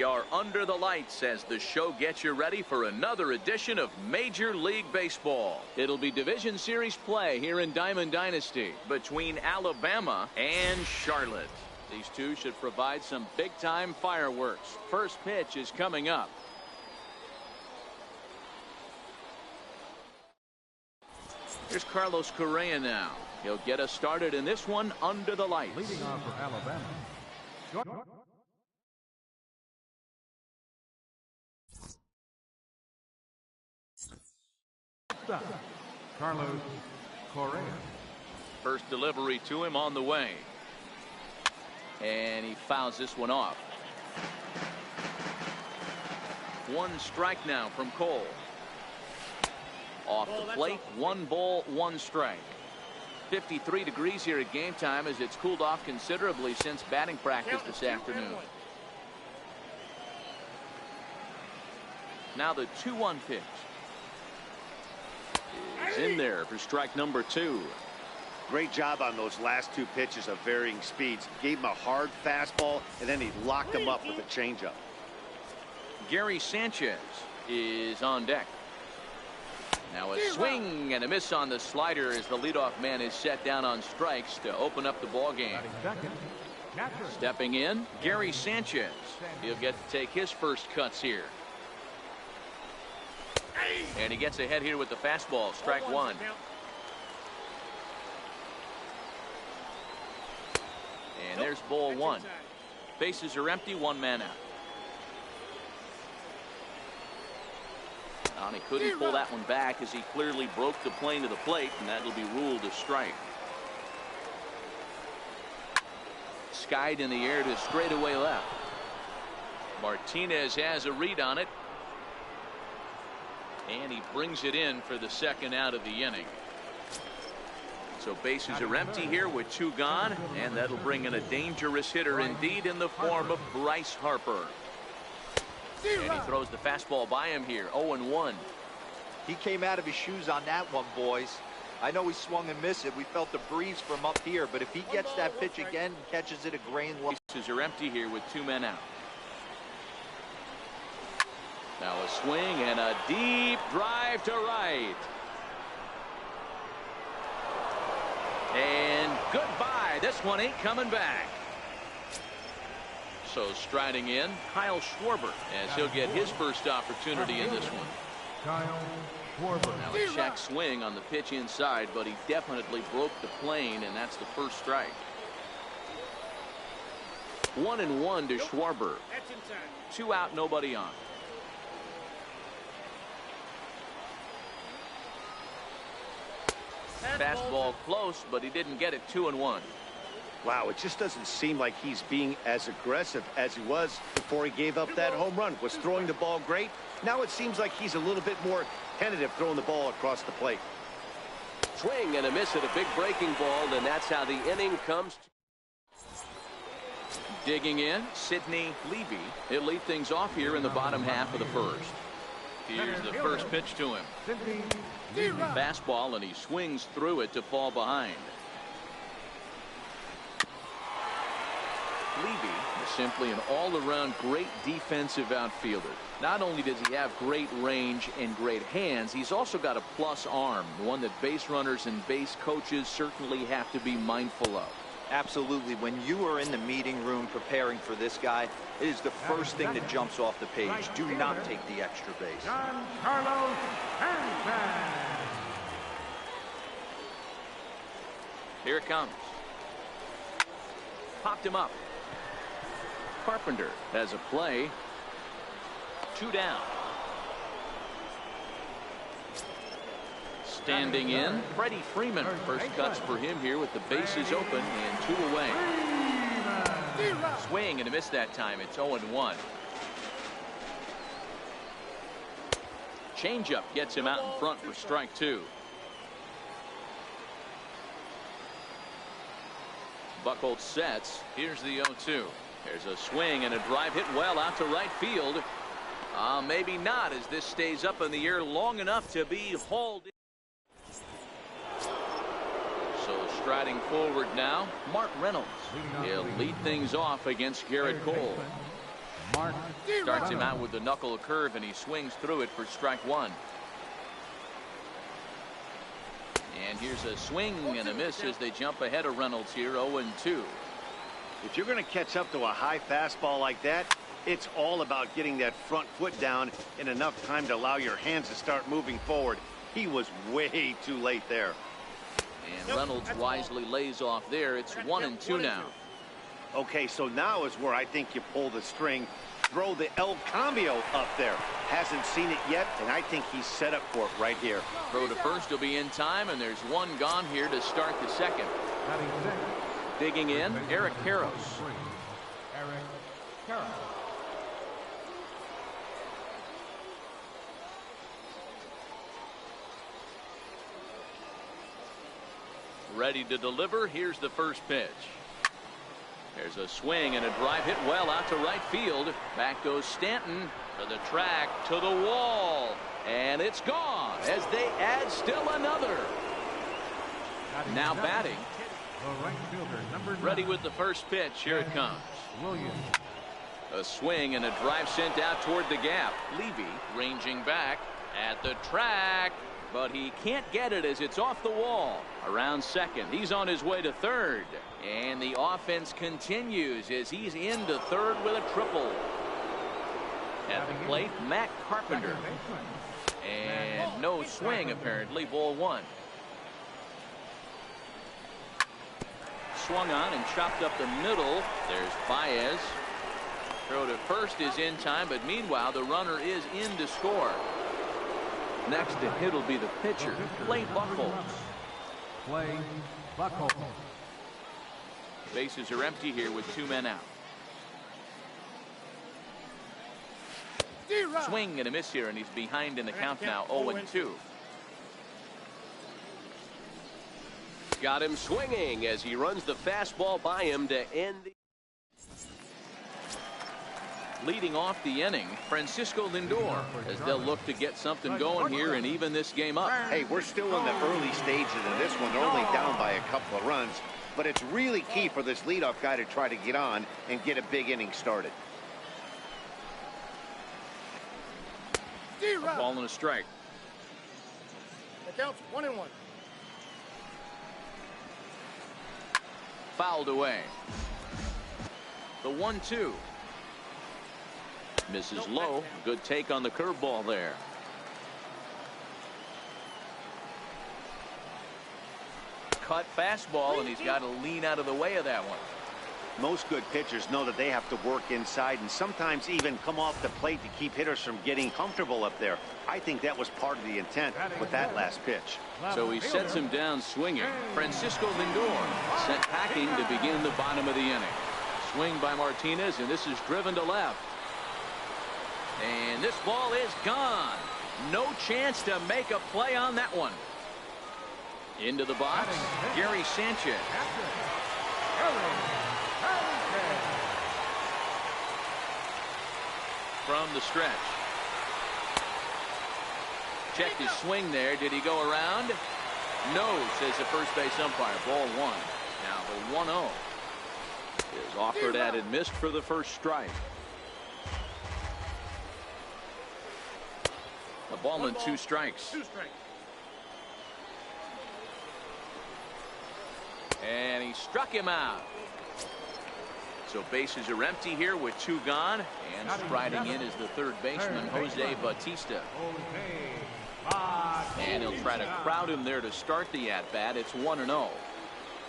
are under the lights as the show gets you ready for another edition of Major League Baseball. It'll be Division Series play here in Diamond Dynasty between Alabama and Charlotte. These two should provide some big-time fireworks. First pitch is coming up. Here's Carlos Corea now. He'll get us started in this one under the lights. Leading off for Alabama. Carlos Corea. First delivery to him on the way. And he fouls this one off. One strike now from Cole. Off the plate, 1 ball, 1 strike. 53 degrees here at game time as it's cooled off considerably since batting practice this afternoon. Now the 2-1 pitch is in there for strike number 2. Great job on those last 2 pitches of varying speeds. Gave him a hard fastball, and then he locked him up with a changeup. Gary Sanchez is on deck. Now a swing and a miss on the slider as the leadoff man is set down on strikes to open up the ball game. Stepping in, Gary Sanchez. He'll get to take his first cuts here. And he gets ahead here with the fastball, strike 1. And there's ball 1. Bases are empty, 1 man out. And he couldn't pull that one back as he clearly broke the plane to the plate, and that'll be ruled a strike. Skied in the air to straightaway left. Martinez has a read on it. And he brings it in for the second out of the inning. So bases are empty here with 2 gone, and that'll bring in a dangerous hitter indeed in the form of Bryce Harper. And he throws the fastball by him here. 0-1. He came out of his shoes on that one, boys. I know he swung and missed it. We felt the breeze from up here, but if he gets that pitch again and catches it a grain low. Bases are empty here with 2 men out. Now a swing and a deep drive to right. And goodbye. This one ain't coming back. So striding in, Kyle Schwarber, as he'll get his first opportunity in this one. Kyle Schwarber. Now a check swing on the pitch inside, but he definitely broke the plane, and that's the first strike. 1-1 to Schwarber. 2 out, nobody on. Fastball close, but he didn't get it. 2-1. Wow, it just doesn't seem like he's being as aggressive as he was before he gave up that home run. Was throwing the ball great. Now it seems like he's a little bit more tentative throwing the ball across the plate. Swing and a miss at a big breaking ball, and that's how the inning comes. Digging in, Sidney Levy. He'll lead things off here in the bottom half of the first. Here's the first pitch to him. Fastball, and he swings through it to fall behind. Levy is simply an all-around great defensive outfielder. Not only does he have great range and great hands, he's also got a plus arm, one that base runners and base coaches certainly have to be mindful of. Absolutely. When you are in the meeting room preparing for this guy, it is the first thing that jumps off the page. Do not take the extra base. Carlos Sanchez. Here it comes. Popped him up. Carpenter has a play. 2 down. Standing in, Freddie Freeman. First cuts for him here with the bases open and 2 away. Swing and a miss that time. It's 0-1. Changeup gets him out in front for strike 2. Buchholz sets. Here's the 0-2. There's a swing and a drive hit well out to right field. Maybe not, as this stays up in the air long enough to be hauled in. So striding forward now, Mark Reynolds. He'll lead things off against Garrett Cole. Mark. Starts him out with the knuckle curve, and he swings through it for strike one. And here's a swing and a miss as they jump ahead of Reynolds here, 0-2. If you're going to catch up to a high fastball like that, it's all about getting that front foot down in enough time to allow your hands to start moving forward. He was way too late there. And Reynolds wisely lays off there. It's 1-2 now. Okay, so now is where I think you pull the string. Throw the El Cambio up there. Hasn't seen it yet, and I think he's set up for it right here. Throw to first will be in time, and there's one gone here to start the second. Batting six. Digging in, Eric Karros. Eric Karros. Ready to deliver. Here's the first pitch. There's a swing and a drive hit well out to right field. Back goes Stanton to the track, to the wall, and it's gone as they add still another. Now batting. The right fielder, number 9. Ready with the first pitch. Here it comes. Williams. A swing and a drive sent out toward the gap. Levy ranging back at the track, but he can't get it as it's off the wall. Around second, he's on his way to third, and the offense continues as he's into third with a triple. At the plate, Matt Carpenter, and no swing apparently. Ball one. Swung on and chopped up the middle. There's Baez. Throw to first is in time, but meanwhile the runner is in to score. Next to hit will be the pitcher, Clay Buchholz. Clay Buchholz. Bases are empty here with 2 men out. Swing and a miss here, and he's behind in the count now, 0-2. Got him swinging as he runs the fastball by him to end the. Leading off the inning, Francisco Lindor, as they'll look to get something going here and even this game up. Hey, we're still in the early stages of this one. They're only down by a couple of runs, but it's really key for this leadoff guy to try to get on and get a big inning started. A ball and a strike. The count's 1-1. Fouled away. The 1-2. Misses low. Good take on the curveball there. Cut fastball, and he's got to lean out of the way of that one. Most good pitchers know that they have to work inside and sometimes even come off the plate to keep hitters from getting comfortable up there. I think that was part of the intent with that last pitch. So he sets him down swinging. Francisco Lindor sent packing to begin the bottom of the inning. Swing by Martinez, and this is driven to left. And this ball is gone. No chance to make a play on that one. Into the box, Gary Sanchez. From the stretch. Checked his swing there. Did he go around? No, says the first base umpire. Ball one. Now the 1-0 is offered at and missed for the first strike. A ball and 2 strikes. And he struck him out. So bases are empty here with 2 gone, and striding in is the third baseman, Jose Bautista. And he'll try to crowd him there to start the at-bat. It's 1-0.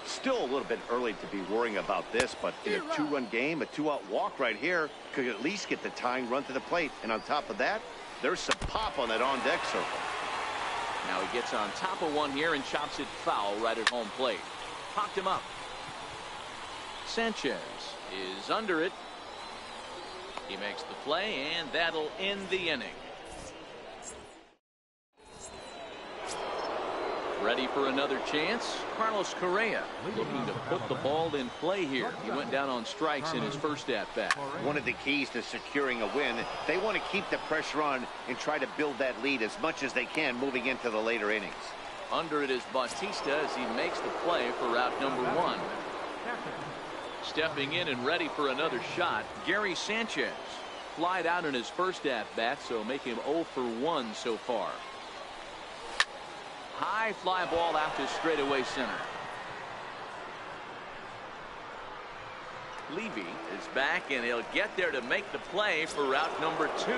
Still a little bit early to be worrying about this, but in a 2-run game, a 2-out walk right here could at least get the tying run to the plate. And on top of that, there's some pop on that on-deck circle. Now he gets on top of one here and chops it foul right at home plate. Popped him up. Sanchez is under it. He makes the play, and that'll end the inning. Ready for another chance. Carlos Correa looking to put the ball in play here. He went down on strikes in his first at-bat. One of the keys to securing a win, they want to keep the pressure on and try to build that lead as much as they can moving into the later innings. Under it is Bautista as he makes the play for route number 1. Stepping in and ready for another shot, Gary Sanchez. flied out in his first at-bat, so make him 0 for 1 so far. High fly ball out to straightaway center. Levy is back, and he'll get there to make the play for route number 2.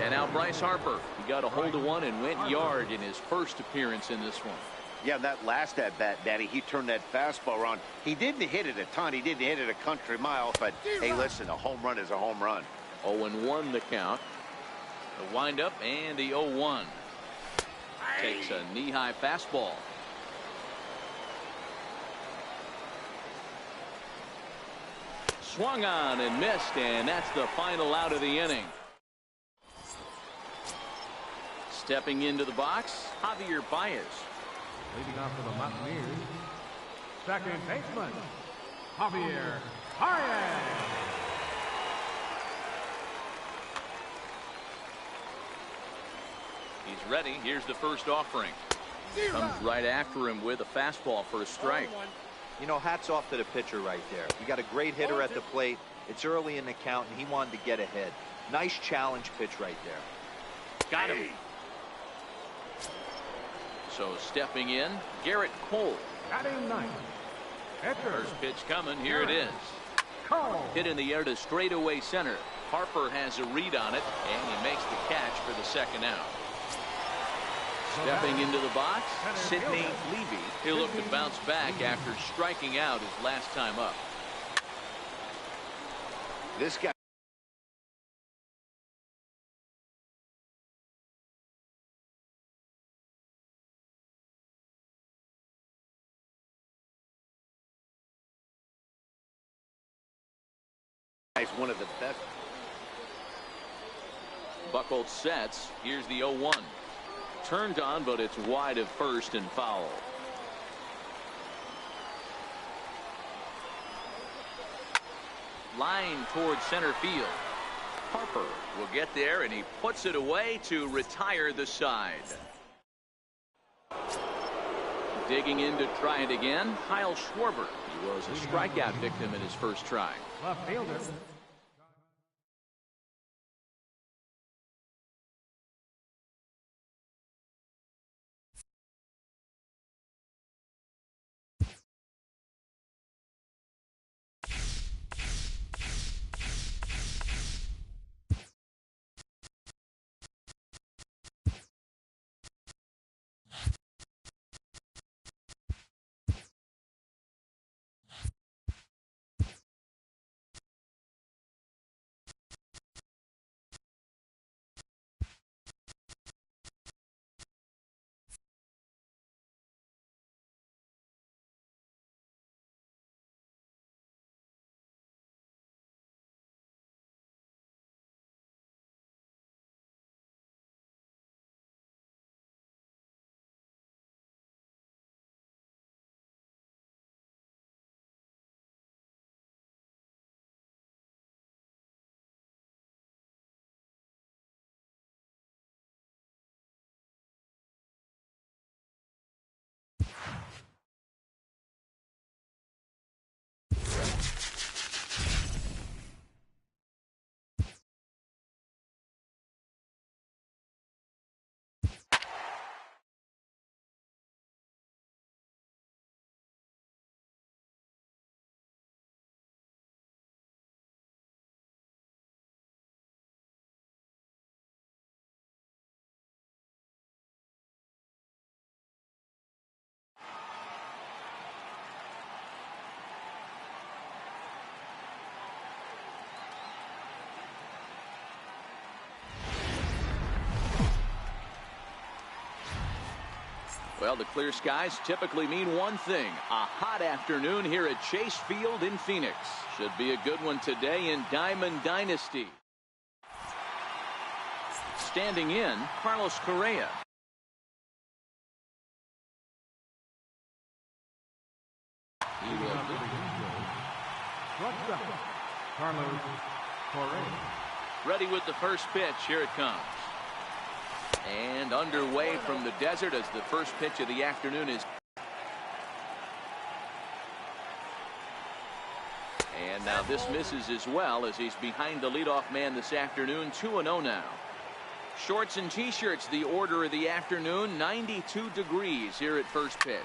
And now Bryce Harper. He got a hold of one and went yard in his first appearance in this one. Yeah, that last at-bat, Daddy, he turned that fastball around. He didn't hit it a ton. He didn't hit it a country mile. But, hey, listen, a home run is a home run. 0-1 the count. The windup and the 0-1. Takes a knee-high fastball. Swung on and missed, and that's the final out of the inning. Stepping into the box, Javier Baez. Leading off for the Mountaineers, second baseman, Javier Baez. He's ready. Here's the first offering. Comes right after him with a fastball for a strike. You know, hats off to the pitcher right there. You got a great hitter at the plate. It's early in the count, and he wanted to get ahead. Nice challenge pitch right there. Got him. So stepping in, Garrett Cole. Batting ninth, pitcher. First pitch coming. Here it is. Cole. Hit in the air to straightaway center. Harper has a read on it, and he makes the catch for the second out. Stepping into the box, Sidney Levy. He'll look to bounce back after striking out his last time up. This guy. He's one of the best. Buchholz sets. Here's the 0-1. Turned on, but it's wide of first and foul. Line towards center field. Harper will get there, and he puts it away to retire the side. Digging in to try it again, Kyle Schwarber. He was a strikeout victim in his first try. Left fielder. Well, the clear skies typically mean one thing: a hot afternoon here at Chase Field in Phoenix. Should be a good one today in Diamond Dynasty. Standing in, Carlos Correa. He will Carlos Correa. Ready with the first pitch. Here it comes. And underway from the desert as the first pitch of the afternoon is. And Now this misses as well as he's behind the leadoff man this afternoon. 2-0 now. Shorts and t-shirts, the order of the afternoon. 92 degrees here at first pitch.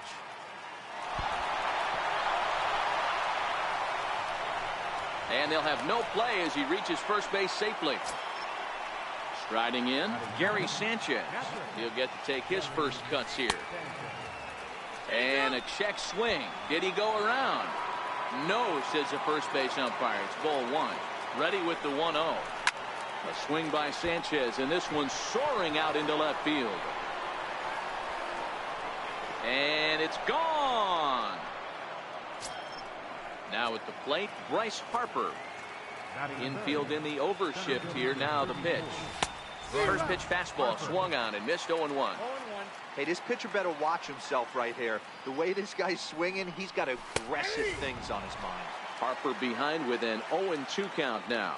And they'll have no play as he reaches first base safely. Striding in, Gary Sanchez. He'll get to take his first cuts here. And a check swing. Did he go around? No, says the first base umpire. It's ball one. Ready with the 1-0. A swing by Sanchez, and this one's soaring out into left field. And it's gone. Now at the plate, Bryce Harper. Infield in the overshift here. Now the pitch. First pitch fastball swung on and missed. 0-1. Hey, this pitcher better watch himself right here. The way this guy's swinging, he's got aggressive things on his mind. Harper behind with an 0-2 count now.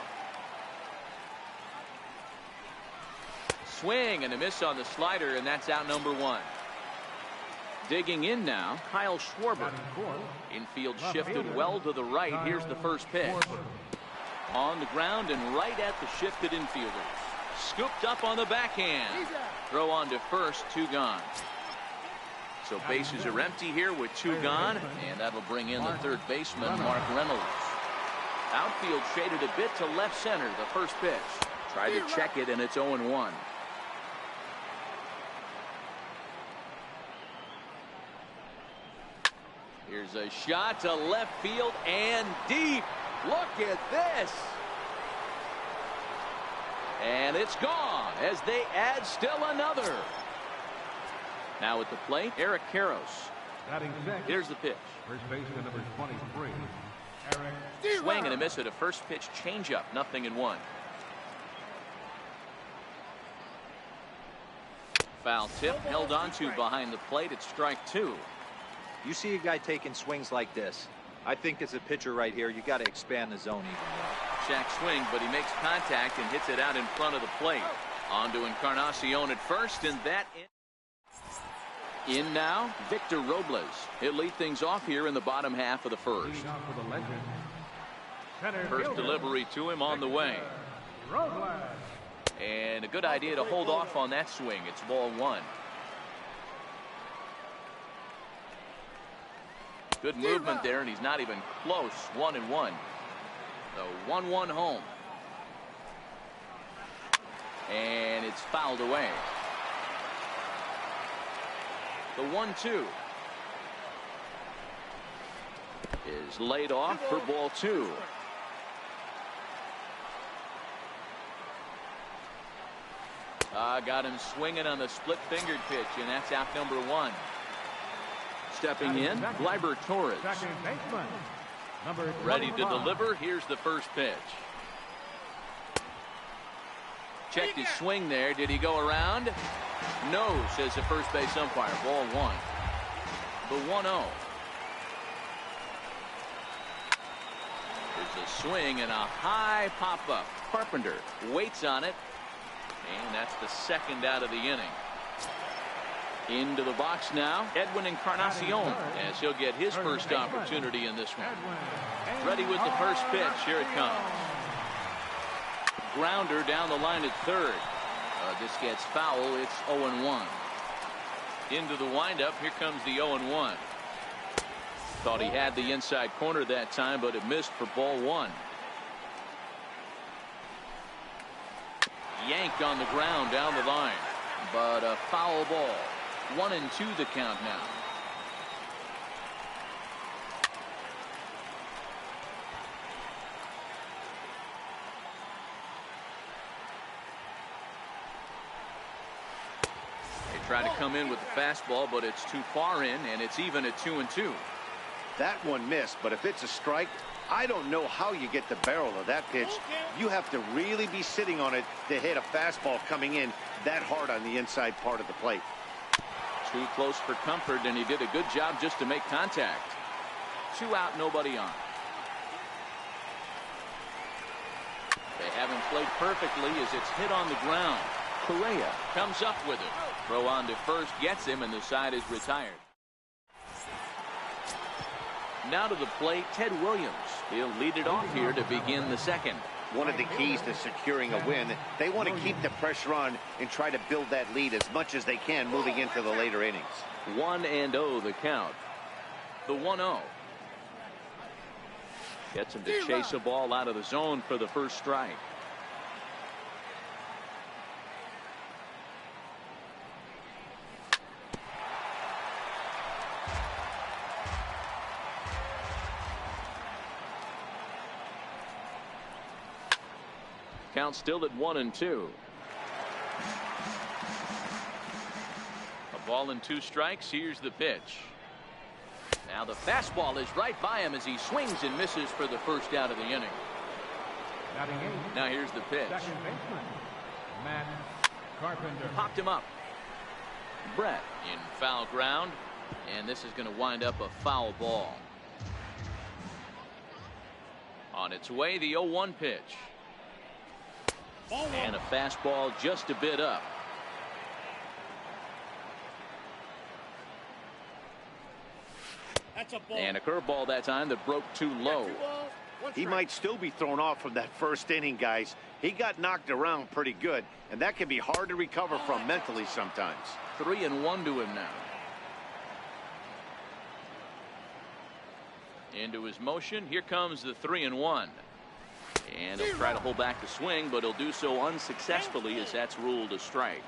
Swing and a miss on the slider, and that's out number one. Digging in now, Kyle Schwarber. Infield shifted well to the right. Here's the first pitch. On the ground and right at the shifted infielders. Scooped up on the backhand. Throw on to first, 2 gone. So bases are empty here with 2 gone, and that'll bring in the third baseman, Mark Reynolds. Outfield shaded a bit to left center, the first pitch. Tried to check it, and it's 0-1. Here's a shot to left field and deep. Look at this. And it's gone as they add still another. Now at the plate, Eric Karros. Here's the pitch. First baseman number 23, Eric. Swing and a miss at a first pitch changeup. 0-1. Foul tip held on to behind the plate. It's strike 2. You see a guy taking swings like this. I think as a pitcher right here, you got to expand the zone even more. Jack swing, but he makes contact and hits it out in front of the plate. On to Encarnacion at first, and that in now, Victor Robles. He'll lead things off here in the bottom half of the first. First delivery to him on the way. And a good idea to hold off on that swing. It's ball one. Good movement there, and he's not even close. 1-1. The 1-1 home. And it's fouled away. The 1-2 is laid off for ball 2. Got him swinging on the split-fingered pitch, and that's out number 1. Stepping in, Gleyber Torres. Ready to deliver. Here's the first pitch. Checked his swing there. Did he go around? No, says the first base umpire. Ball 1. The 1-0. There's a swing and a high pop-up. Carpenter waits on it. And that's the second out of the inning. Into the box now, Edwin Encarnacion, as he'll get his first opportunity in this one. Ready with the first pitch. Here it comes. Grounder down the line at third. This gets foul. It's 0-1. Into the windup. Here comes the 0-1. Thought he had the inside corner that time, but it missed for ball 1. Yanked on the ground down the line, but a foul ball. 1-2 the count now. They try to come in with the fastball, but it's too far in, and it's even at 2-2. That one missed, but if it's a strike, I don't know how you get the barrel of that pitch. You have to really be sitting on it to hit a fastball coming in that hard on the inside part of the plate. Too close for comfort, and he did a good job just to make contact. 2 out, nobody on. They haven't played perfectly as it's hit on the ground. Corea comes up with it. Throw on to first, gets him, and the side is retired. Now to the plate, Ted Williams. He'll lead it off here to begin the second. One of the keys to securing a win, they want to keep the pressure on and try to build that lead as much as they can moving into the later innings. 1-0 the count. The 1-0. Gets him to chase a ball out of the zone for the first strike. Count still at 1-2. A ball and 2 strikes. Here's the pitch. Now the fastball is right by him as he swings and misses for the first out of the inning. Now here's the pitch. Second baseman, Matt Carpenter. Popped him up. Brett in foul ground, and this is going to wind up a foul ball. On its way, the 0-1 pitch. And a fastball just a bit up. That's a ball. And a curveball that time that broke too low. He might still be thrown off from that first inning, guys. He got knocked around pretty good, and that can be hard to recover from mentally sometimes. 3-1 to him now. Into his motion. Here comes the 3-1. And he'll try to hold back the swing, but he'll do so unsuccessfully as that's ruled a strike.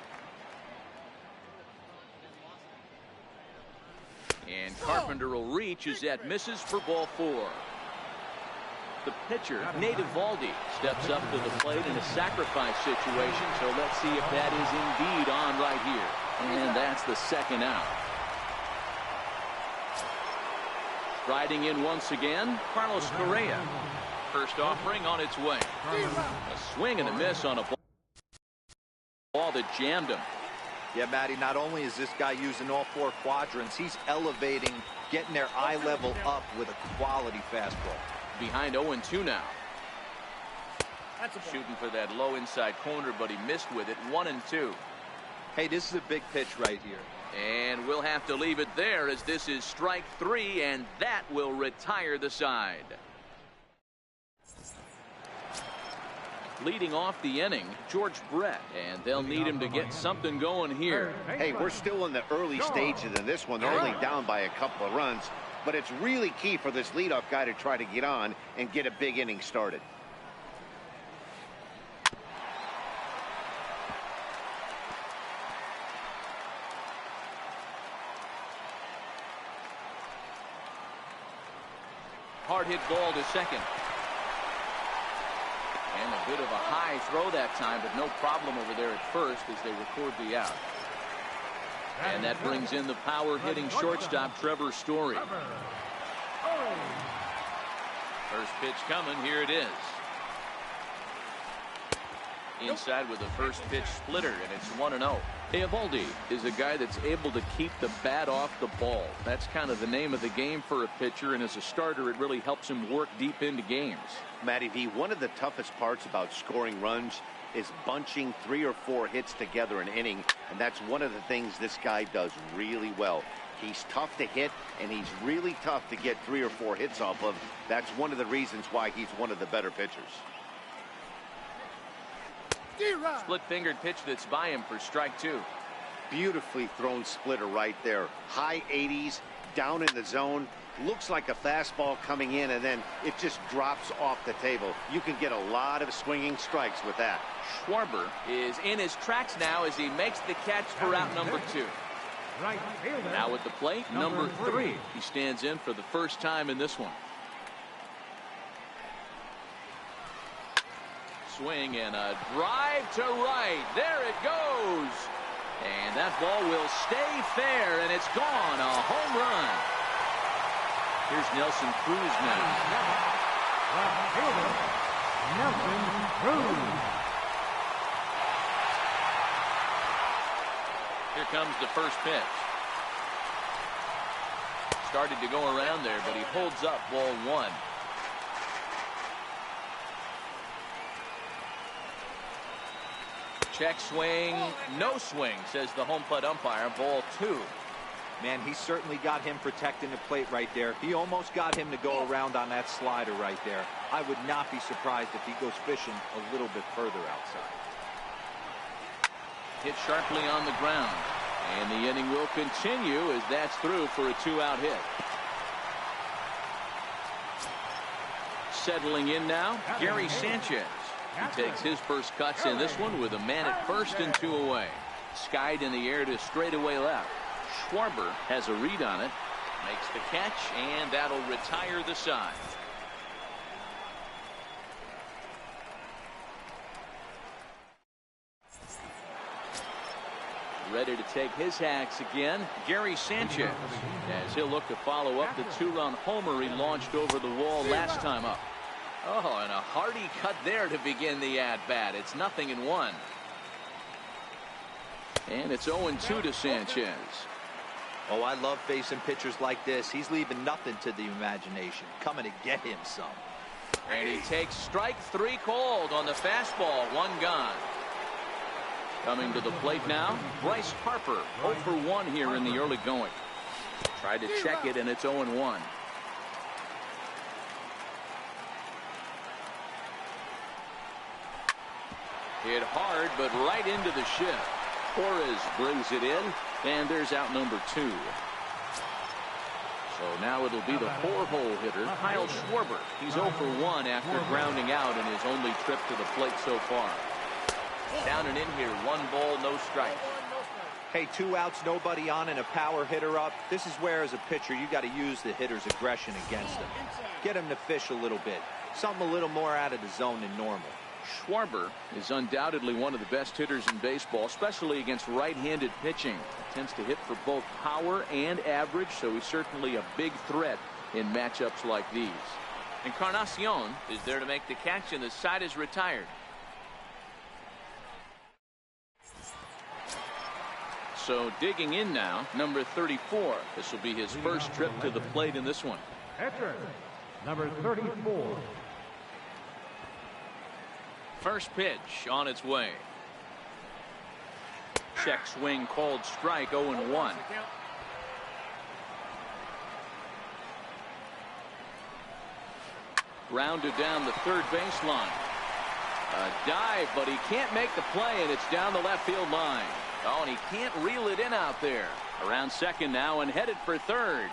And Carpenter will reach as that misses for ball 4. The pitcher, Nate Eovaldi, steps up to the plate in a sacrifice situation, so let's see if that is indeed on right here. And that's the second out. Riding in once again, Carlos Corea. First offering on its way. A swing and a miss on a ball that jammed him. Yeah, Matty, not only is this guy using all 4 quadrants, he's elevating, getting their eye level up with a quality fastball. Behind 0-2 now. Shooting for that low inside corner, but he missed with it. 1-2. Hey, this is a big pitch right here. And we'll have to leave it there as this is strike 3, and that will retire the side. Leading off the inning, George Brett, and they'll need him to get something going here. Hey, we're still in the early stages in this one. They're only down by a couple of runs, but it's really key for this leadoff guy to try to get on and get a big inning started. Hard hit ball to second. And a bit of a high throw that time, but no problem over there at first as they record the out. And that brings in the power hitting shortstop Trevor Story. First pitch coming. Here it is. Inside with the first pitch splitter, and it's 1-0. Eovaldi is a guy that's able to keep the bat off the ball. That's kind of the name of the game for a pitcher, and as a starter, it really helps him work deep into games. Matty V, one of the toughest parts about scoring runs is bunching 3 or 4 hits together an inning, and that's one of the things this guy does really well. He's tough to hit, and he's really tough to get 3 or 4 hits off of. That's one of the reasons why he's one of the better pitchers. Split-fingered pitch that's by him for strike 2. Beautifully thrown splitter right there. High 80s, down in the zone. Looks like a fastball coming in, and then it just drops off the table. You can get a lot of swinging strikes with that. Schwarber is in his tracks now as he makes the catch for out number 2. Right fielder. Now at the plate, number 3. He stands in for the first time in this one. Swing and a drive to right. There it goes. And that ball will stay fair, and it's gone. A home run. Here's Nelson Cruz now. Left fielder, Nelson Cruz. Here comes the first pitch. Started to go around there, but he holds up ball 1. Check swing, no swing, says the home plate umpire. Ball 2. Man, he certainly got him protecting the plate right there. He almost got him to go around on that slider right there. I would not be surprised if he goes fishing a little bit further outside. Hit sharply on the ground. And the inning will continue as that's through for a 2-out hit. Settling in now, Gary Sanchez. He takes his first cuts in this one with a man at first and 2 away. Skied in the air to straightaway left. Schwarber has a read on it, makes the catch, and that'll retire the side. Ready to take his hacks again, Gary Sanchez, as he'll look to follow up the 2-run homer he launched over the wall last time up. Oh, and a hearty cut there to begin the at-bat. It's 0-1. And it's 0-2 to Sanchez. Oh, I love facing pitchers like this. He's leaving nothing to the imagination. Coming to get him some. And he takes strike 3 called on the fastball. 1 gone. Coming to the plate now, Bryce Harper. 0 for 1 here in the early going. Tried to check it, and it's 0-1. Hit hard, but right into the shift. Torres brings it in, and there's out number 2. So now it'll be the 4-hole hitter, Kyle Schwarber. He's 0 for 1 after grounding out in his only trip to the plate so far. Down and in here, 1 ball, no strike. Hey, 2 outs, nobody on, and a power hitter up. This is where, as a pitcher, you got to use the hitter's aggression against him. Get him to fish a little bit. Something a little more out of the zone than normal. Schwarber is undoubtedly one of the best hitters in baseball, especially against right-handed pitching. He tends to hit for both power and average, so he's certainly a big threat in matchups like these. Encarnacion is there to make the catch, and the side is retired. So digging in now, number 34. This will be his first trip to the plate in this one. Catcher, number 34. First pitch on its way. Check swing called strike, 0-1. Grounded down the third baseline. A dive, but he can't make the play, and it's down the left field line. Oh, and he can't reel it in out there. Around second now and headed for third.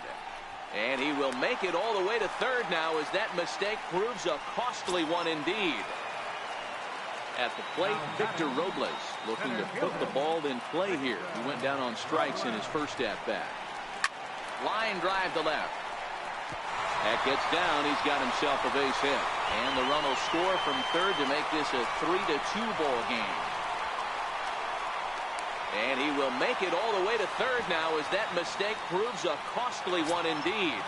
And he will make it all the way to third now as that mistake proves a costly one indeed. At the plate, Victor Robles looking to put the ball in play here. He went down on strikes in his first at-bat. Line drive to left. That gets down. He's got himself a base hit. And the run will score from third to make this a 3-2 ball game. And he will make it all the way to third now as that mistake proves a costly one indeed.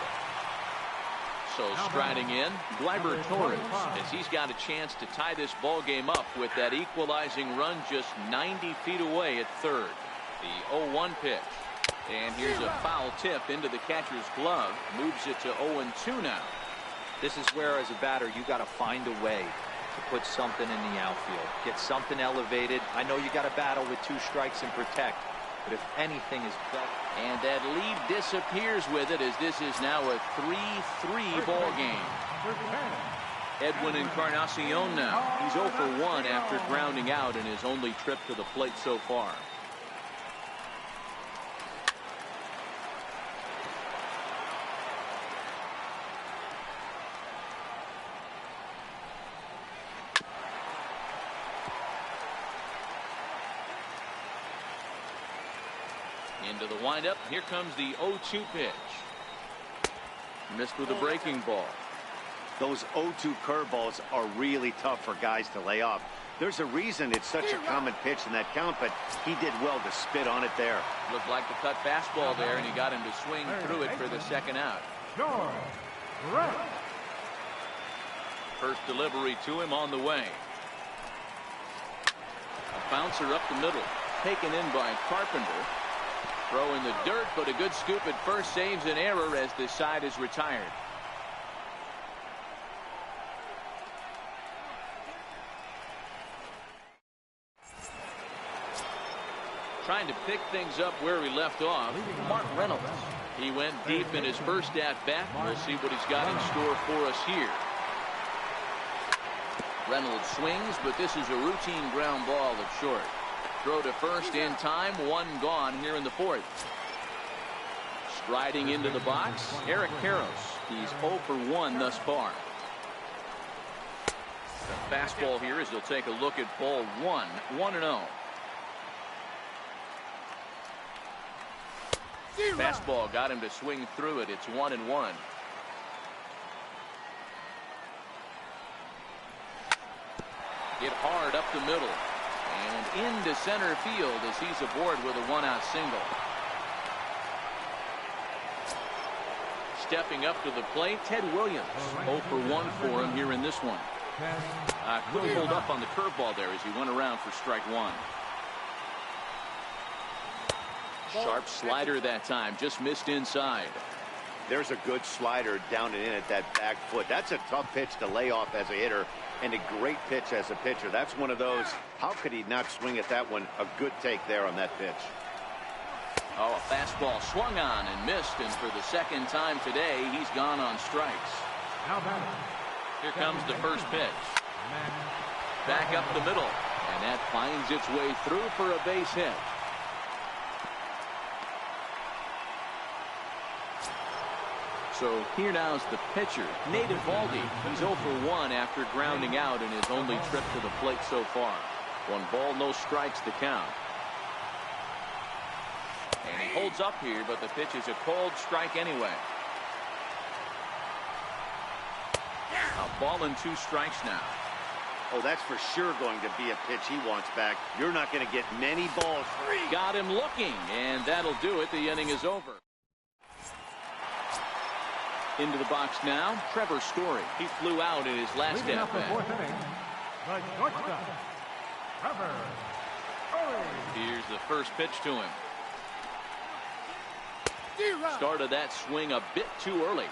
So striding in, Gleyber Torres, as he's got a chance to tie this ball game up with that equalizing run just 90 feet away at third. The 0-1 pitch. And here's a foul tip into the catcher's glove. Moves it to 0-2 now. This is where, as a batter, you got to find a way to put something in the outfield. Get something elevated. I know you got to battle with 2 strikes and protect, but if anything is better. And that lead disappears with it as this is now a 3-3 ball game. Edwin Encarnacion now. He's 0 for 1 after grounding out in his only trip to the plate so far. Into the windup. Here comes the 0-2 pitch. Missed with a breaking ball. Those 0-2 curveballs are really tough for guys to lay off. There's a reason it's such a common pitch in that count, but he did well to spit on it there. Looked like the cut fastball there, and he got him to swing through it for the second out. First delivery to him on the way. A bouncer up the middle. Taken in by Carpenter. Throw in the dirt, but a good scoop at first saves an error as the side is retired. Trying to pick things up where he left off, Mark Reynolds. He went deep in his first at-bat. We'll see what he's got in store for us here. Reynolds swings, but this is a routine ground ball at short. Throw to first in time, one gone here in the fourth. Striding into the box, Eric Karros. He's 0 for 1 thus far. The fastball here as he'll take a look at ball 1, 1-0. Fastball got him to swing through it. It's 1-1. Hit hard up the middle and into center field as he's aboard with a 1-out single. Stepping up to the plate, Ted Williams. 0 for 1 for him here in this one. Couldn't hold up on the curveball there as he went around for strike 1. Sharp slider that time, just missed inside. There's a good slider down and in at that back foot. That's a tough pitch to lay off as a hitter, and a great pitch as a pitcher. That's one of those, how could he not swing at that one? A good take there on that pitch. Oh, a fastball swung on and missed, and for the second time today, he's gone on strikes. Here comes the first pitch. Back up the middle, and that finds its way through for a base hit. So here now's the pitcher, Nate Eovaldi. He's 0 for 1 after grounding out in his only trip to the plate so far. 1 ball, no strikes to count. And he holds up here, but the pitch is a cold strike anyway. A ball and 2 strikes now. Oh, that's for sure going to be a pitch he wants back. You're not going to get many balls. Got him looking, and that'll do it. The inning is over. Into the box now, Trevor Story. He flew out in his last at-bat. Here's the first pitch to him. Started that swing a bit too early.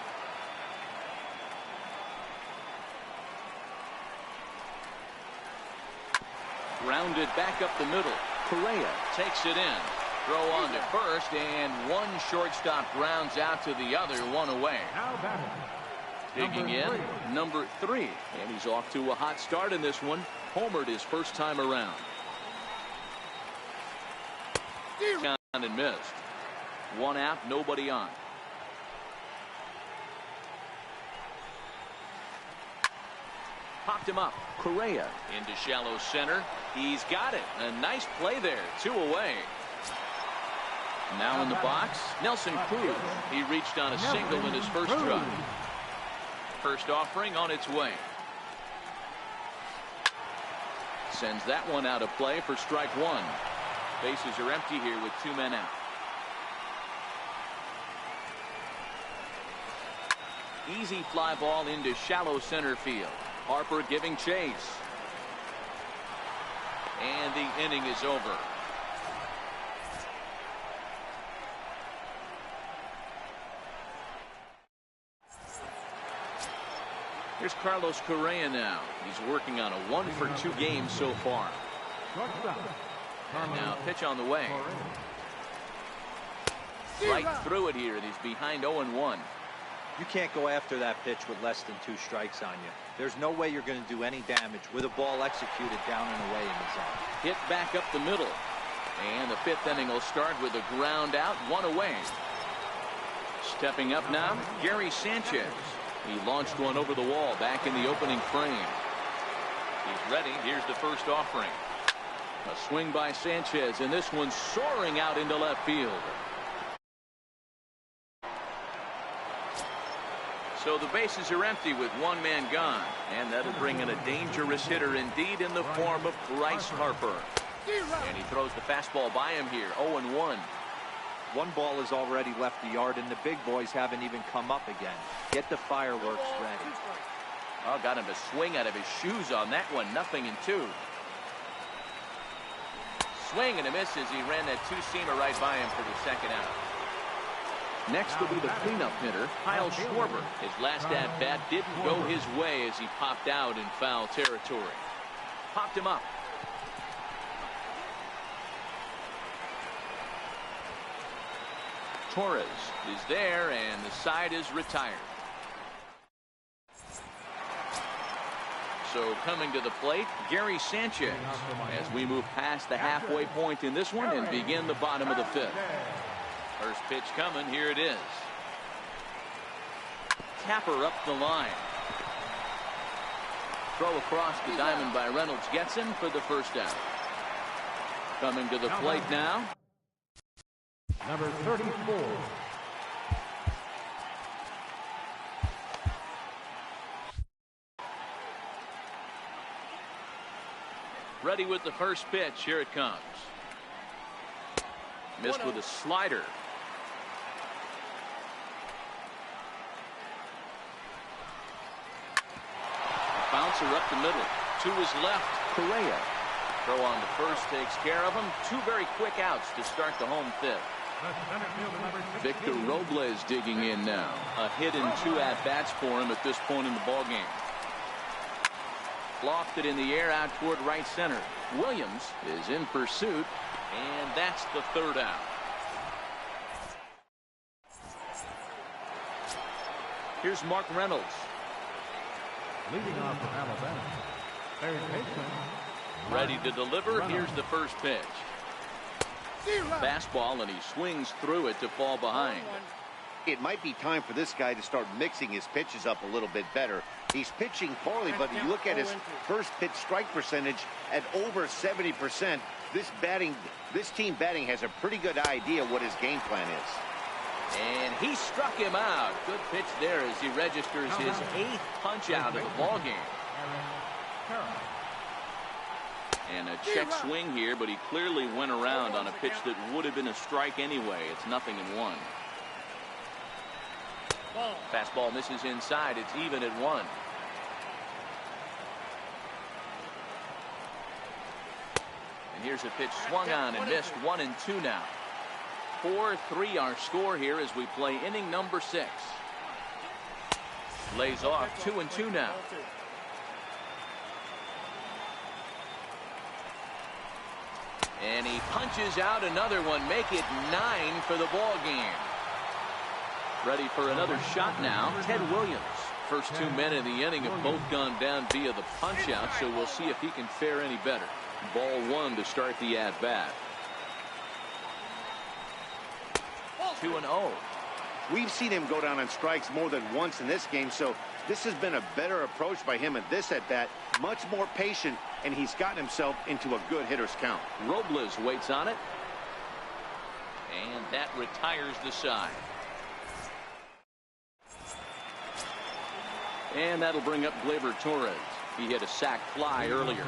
Grounded back up the middle. Corea takes it in. Throw on to first, and one shortstop grounds out to the other, 1 away. Digging in, number 3. And he's off to a hot start in this one. Homered his first time around. Count and missed. 1 out, nobody on. Popped him up. Correa into shallow center. He's got it. A nice play there. 2 away. Now in the box, Nelson Cruz. He reached on a single in his first try. First offering on its way. Sends that one out of play for strike 1. Bases are empty here with 2 men out. Easy fly ball into shallow center field. Harper giving chase. And the inning is over. Here's Carlos Correa now. He's working on a 1 for 2 game so far. And now pitch on the way. Right through it here. He's behind 0-1. You can't go after that pitch with less than 2 strikes on you. There's no way you're going to do any damage with a ball executed down and away in the zone. Hit back up the middle. And the 5th inning will start with a ground out, 1 away. Stepping up now, Gary Sanchez. He launched one over the wall back in the opening frame. He's ready. Here's the first offering. A swing by Sanchez, and this one soaring out into left field. So the bases are empty with 1 man gone, and that'll bring in a dangerous hitter indeed in the form of Bryce Harper. And he throws the fastball by him here, 0-1. 1 ball has already left the yard, and the big boys haven't even come up again. Get the fireworks ready. Oh, got him to swing out of his shoes on that one. 0-2. Swing and a miss as he ran that 2-seamer right by him for the second out. Next will be the cleanup hitter, Kyle Schwarber. His last at-bat didn't go his way as he popped out in foul territory. Popped him up. Torres is there, and the side is retired. So coming to the plate, Gary Sanchez, as we move past the halfway point in this one and begin the bottom of the fifth. First pitch coming. Here it is. Tapper up the line. Throw across the diamond by Reynolds gets him for the first out. Coming to the plate now, Number 34. ready with the first pitch. Here it comes. Missed with a slider. Bouncer up the middle. To his left, Corea. Throw on the first takes care of him. Two very quick outs to start the home fifth. Victor Robles digging in now. A hit and two at-bats for him at this point in the ballgame. Lofted in the air out toward right center. Williams is in pursuit, and that's the third out. Here's Mark Reynolds. Leading off for Alabama, third baseman. Ready to deliver. Here's the first pitch. Fastball, and he swings through it to fall behind. It might be time for this guy to start mixing his pitches up a little bit better. He's pitching poorly, but you look at his first pitch strike percentage at over 70%. This team batting has a pretty good idea what his game plan is. And he struck him out. Good pitch there as he registers his 8th punch out of the ball game. And a check swing here, but he clearly went around on a pitch that would have been a strike anyway. It's 0-1. Fastball misses inside. It's even at 1. And here's a pitch swung on and missed. 1-2 now. 4-3 our score here as we play inning number 6. Lays off. 2-2 now. And he punches out another one. Make it 9 for the ball game. Ready for another shot now. Ted Williams. First 2 men in the inning have both gone down via the punch out, so we'll see if he can fare any better. Ball 1 to start the at bat. 2-0. We've seen him go down on strikes more than once in this game, so this has been a better approach by him at this at bat. Much more patient, and he's gotten himself into a good hitter's count. Robles waits on it, and that retires the side. And that'll bring up Gleyber Torres. He hit a sac fly earlier.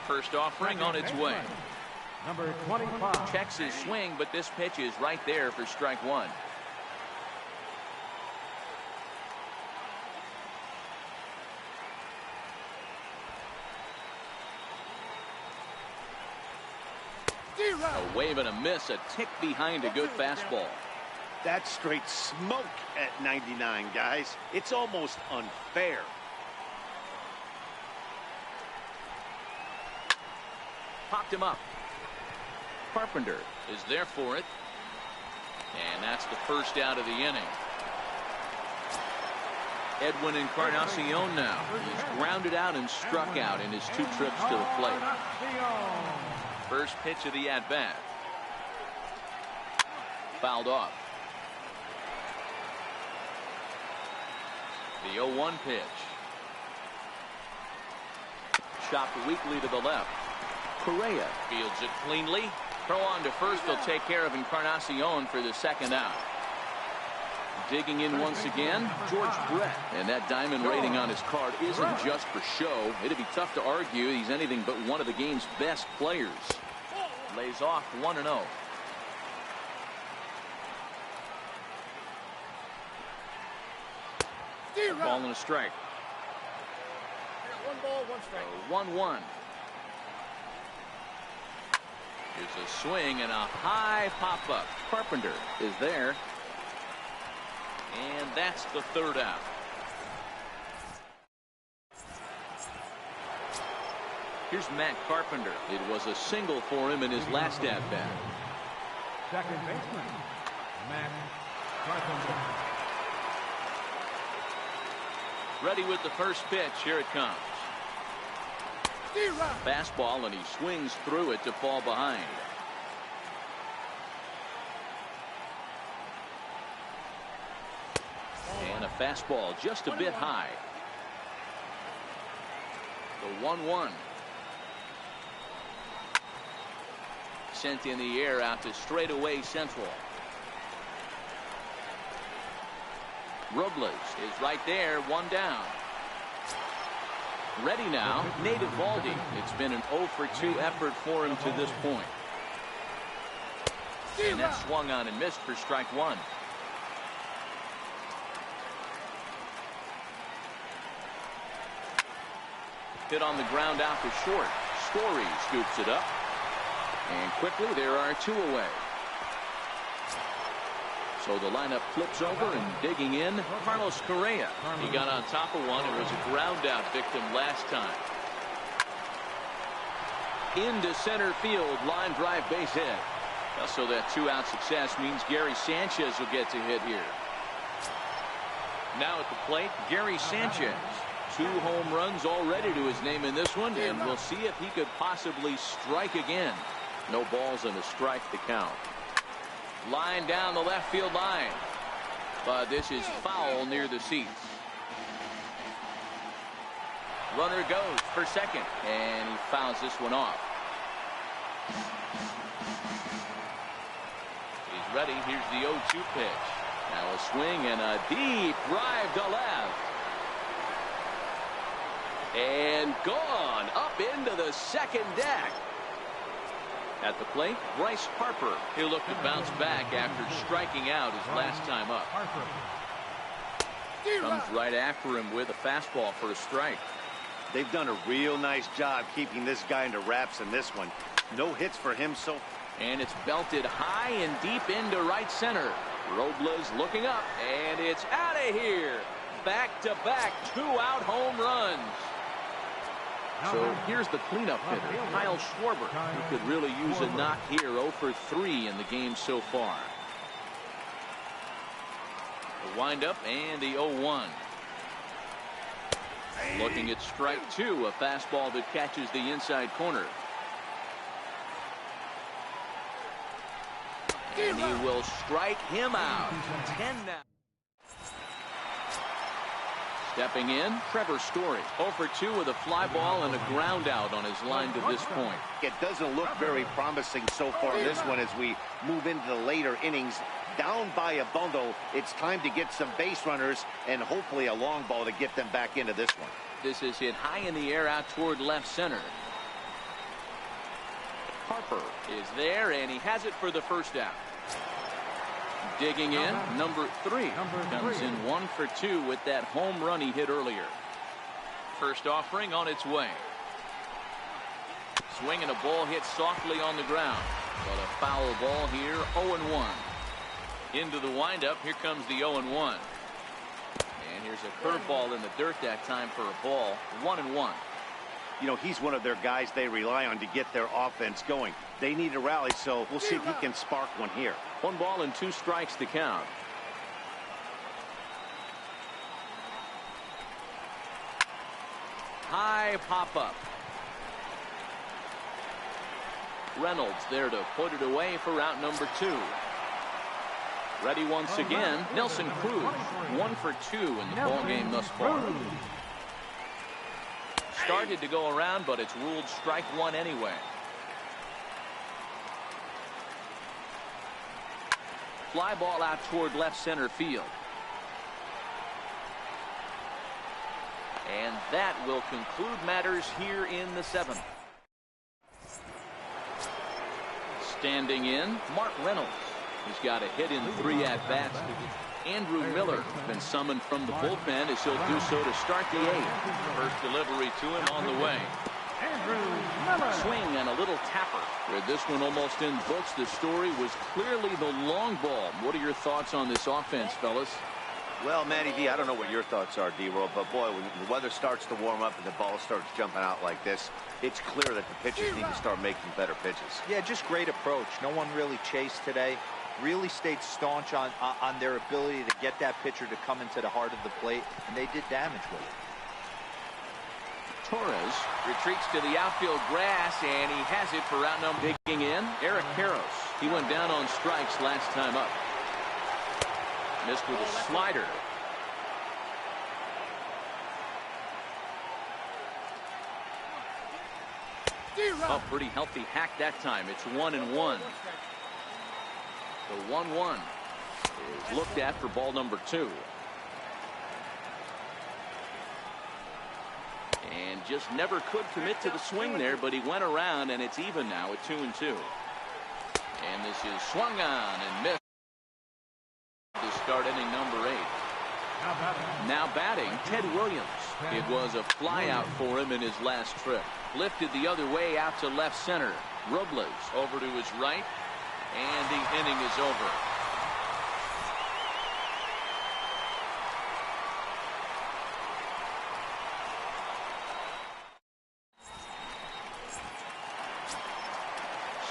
First offering on its way. Number 25. Checks his swing, but this pitch is right there for strike 1. A wave and a miss, a tick behind a good fastball. That's straight smoke at 99, guys. It's almost unfair. Popped him up. Carpenter is there for it. And that's the first out of the inning. Edwin Encarnacion now. He's grounded out and struck out in his 2 trips to the plate. First pitch of the at-bat. Fouled off. The 0-1 pitch. Chopped weakly to the left. Corea fields it cleanly. Throw on to first. They'll take care of Encarnacion for the second out. Digging in once again, George Brett. And that diamond rating on his card isn't just for show. It'd be tough to argue he's anything but one of the game's best players. Lays off 1-0. Ball and a strike. 1 ball, 1 strike. 1-1. Here's a swing and a high pop-up. Carpenter is there. And that's the third out. Here's Matt Carpenter. It was a single for him in his last at-bat. Second baseman. Matt Carpenter. Ready with the first pitch. Here it comes. Fastball, and he swings through it to fall behind. And a fastball just a bit high. The 1-1. Sent in the air out to straightaway central. Robles is right there, one down. Ready now, Native Valdi. It's been an 0 for 2 effort for him to this point. And that swung on and missed for strike one. Hit on the ground out to short. Story scoops it up. And quickly there are two away. So the lineup flips over, and digging in, Carlos Corea. He got on top of one and was a ground out victim last time. Into center field, line drive base hit. So that 2-out success means Gary Sanchez will get to hit here. Now at the plate, Gary Sanchez. 2 home runs already to his name in this one, and we'll see if he could possibly strike again. No balls and a strike to count. Line down the left field line, but this is foul near the seats. Runner goes for second, and he fouls this one off. He's ready. Here's the 0-2 pitch. Now a swing and a deep drive to left. And gone up into the second deck. At the plate, Bryce Harper. He'll look to bounce back after striking out his last time up. Comes right after him with a fastball for a strike. They've done a real nice job keeping this guy into wraps in this one. No hits for him so. And it's belted high and deep into right center. Robles looking up, and it's out of here. Back-to-back 2-out home runs. So here's the cleanup hitter, Kyle Schwarber, who could really use a knock here. 0 for 3 in the game so far. The windup and the 0-1. Looking at strike 2, a fastball that catches the inside corner. And he will strike him out. 10 now. Stepping in, Trevor Story. 0 for 2 with a fly ball and a ground out on his line to this point. It doesn't look very promising so far this one as we move into the later innings. Down by a bundle, it's time to get some base runners and hopefully a long ball to get them back into this one. This is hit high in the air out toward left center. Harper is there, and he has it for the first out. Digging in, number 3 comes in 1 for 2 with that home run he hit earlier. First offering on its way. Swing and a ball hit softly on the ground, but a foul ball here. 0-1 into the windup. Here comes the 0-1, and here's a curveball in the dirt that time for a ball. 1-1. You know, he's one of their guys they rely on to get their offense going. They need a rally, so we'll see if he can spark one here. 1 ball and 2 strikes to count. High pop up. Reynolds there to put it away for out number 2. Ready once again, Nelson Cruz. 1 for 2 in the ball game thus far. Started to go around, but it's ruled strike 1 anyway. Fly ball out toward left center field. And that will conclude matters here in the 7th. Standing in, Mark Reynolds. He's got a hit in 3 at-bats. Andrew Miller has been summoned from the bullpen as he'll do so to start the 8th. First delivery to him on the way. Swing and a little tapper. Where this one almost in books, the story was clearly the long ball. What are your thoughts on this offense, fellas? Well, Matty D, I don't know what your thoughts are, D-Roll, but boy, when the weather starts to warm up and the ball starts jumping out like this, it's clear that the pitchers need to start making better pitches. Yeah, just great approach. No one really chased today. really stayed staunch on their ability to get that pitcher to come into the heart of the plate, and they did damage with it. Torres retreats to the outfield grass, and he has it for out number. Digging in, Eric Karros. He went down on strikes last time up. Missed with a slider. Oh, pretty healthy hack that time. It's 1-1. The 1-1 is looked at for ball number 2. And just never could commit to the swing there, but he went around, and it's even now at 2-2. And this is swung on and missed to start inning number 8. Now batting, Ted Williams. It was a flyout for him in his last trip. Lifted the other way out to left center. Robles over to his right, and the inning is over.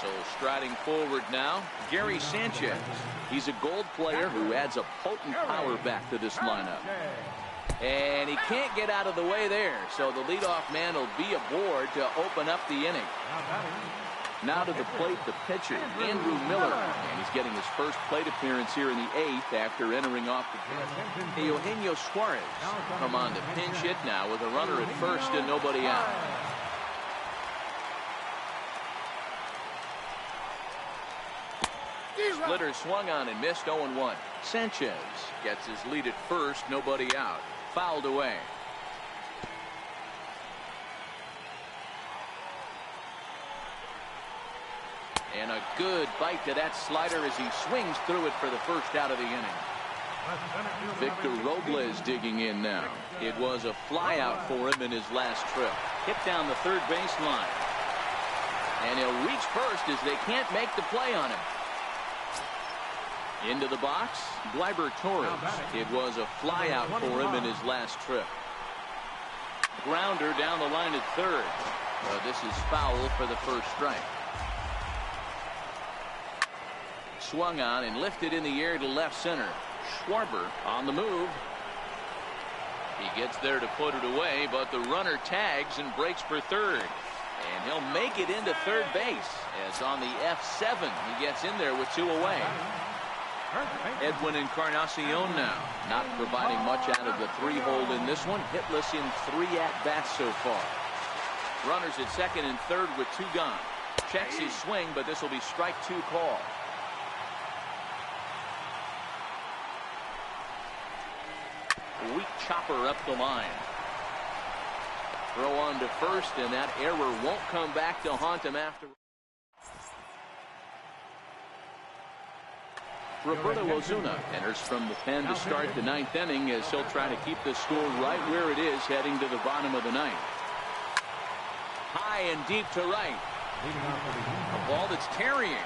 So striding forward now, Gary Sanchez. He's a Gold player who adds a potent power back to this lineup. And he can't get out of the way there, so the leadoff man will be aboard to open up the inning. Now to the plate, the pitcher, Andrew Miller. And he's getting his first plate appearance here in the 8th after entering off the field. Eugenio Suarez come on to pinch hit now with a runner at first and nobody out. Splitter swung on and missed. 0-1. Sanchez gets his lead at first, nobody out. Fouled away. And a good bite to that slider as he swings through it for the first out of the inning. Victor Robles digging in now. It was a flyout for him in his last trip. Hit down the third baseline. And he'll reach first as they can't make the play on him. Into the box, Gleyber Torres. It was a flyout for him in his last trip. Grounder down the line at third. This is foul for the first strike. Swung on and lifted in the air to left center. Schwarber on the move. He gets there to put it away, but the runner tags and breaks for third. And he'll make it into third base as on the F7 he gets in there with 2 away. Edwin Encarnacion now not providing much out of the 3-hole in this one. Hitless in 3 at-bats so far. Runners at second and third with 2 gone. Checks his swing, but this will be strike 2 call. Weak chopper up the line. Throw on to first, and that error won't come back to haunt him after. Roberto Ozuna enters from the pen to start the 9th inning as he'll try to keep the score right where it is heading to the bottom of the 9th. High and deep to right. A ball that's carrying.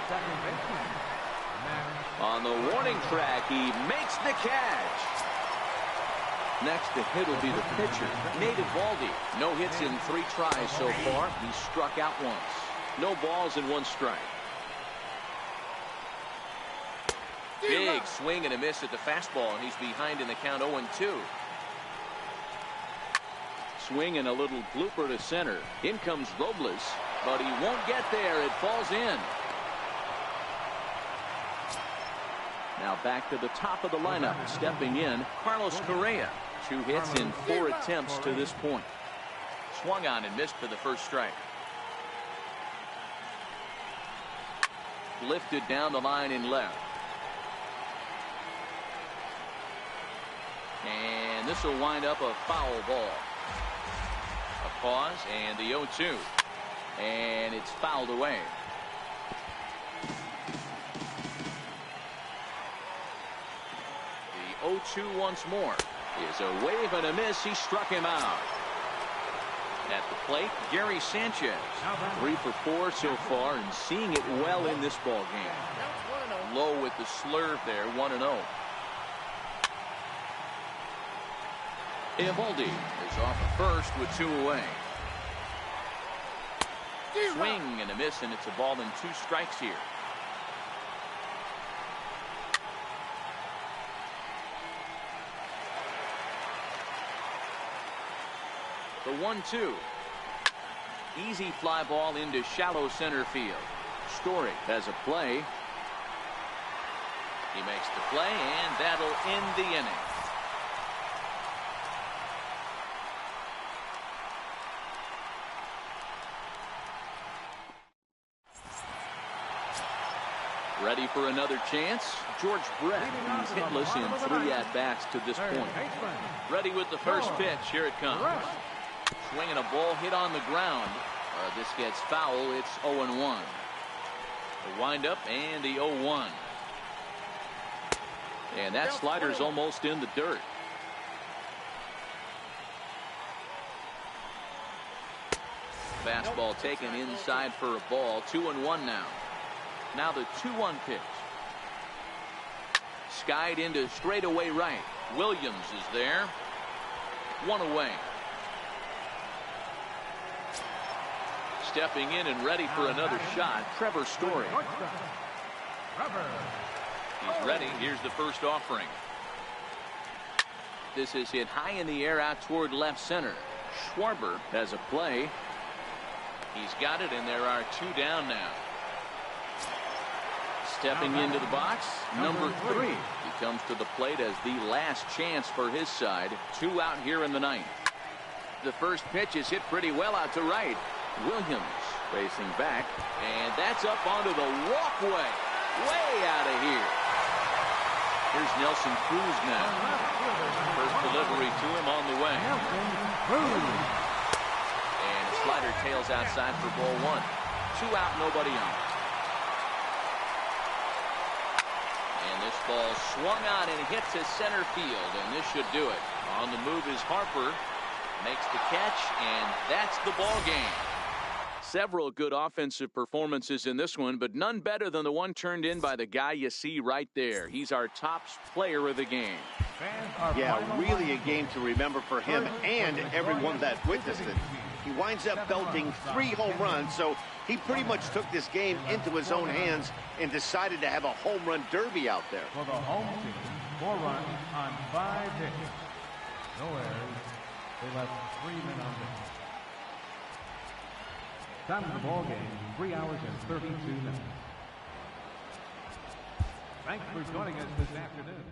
On the warning track, he makes the catch. Next to hit will be the pitcher, Nate Eovaldi. No hits in 3 tries so far. He struck out once. No balls and 1 strike. Big swing and a miss at the fastball, and he's behind in the count 0-2. Swing and a little blooper to center. In comes Robles, but he won't get there. It falls in. Now back to the top of the lineup. Stepping in, Carlos Correa. 2 hits in 4 attempts to this point. Swung on and missed for the first strike. Lifted down the line in left. And this will wind up a foul ball. A pause and the 0-2. And it's fouled away. The 0-2 once more is a wave and a miss. He struck him out. At the plate, Gary Sanchez. 3 for 4 so far and seeing it well in this ball game. Low with the slurve there, 1-0. Eovaldi is off at first with 2 away. Swing and a miss, and it's a ball and 2 strikes here. The 1-2. Easy fly ball into shallow center field. Story has a play. He makes the play, and that'll end the inning. Ready for another chance. George Brett, who's hitless in 3 at-bats to this point. Ready with the first pitch. Here it comes. Swinging a ball hit on the ground. This gets foul. It's 0-1. The windup and the 0-1. And that slider's almost in the dirt. Fastball taken inside for a ball. 2-1 now. Now the 2-1 pitch. Skied into straightaway right. Williams is there. 1 away. Stepping in and ready for another shot, Trevor Story. He's ready. Here's the first offering. This is hit high in the air out toward left center. Schwarber has a play. He's got it, and there are 2 down now. Stepping into the box, number 3. He comes to the plate as the last chance for his side. 2 out here in the 9th. The first pitch is hit pretty well out to right. Williams racing back, and that's up onto the walkway. Way out of here. Here's Nelson Cruz now. First delivery to him on the way. And a slider tails outside for ball 1. 2 out, nobody on. And this ball swung on and hits to center field, and this should do it. On the move is Harper. Makes the catch, and that's the ball game. Several good offensive performances in this one, but none better than the one turned in by the guy you see right there. He's our top player of the game. Yeah, really a game to remember for him and everyone that witnessed it. He winds up belting 3 home runs, so he pretty much took this game into his own hands and decided to have a home run derby out there. For the home team, 4 runs on 5 hits. No errors. They left 3 men on base. Time of the ball game, 3 hours and 32 minutes. Thanks for joining us this afternoon.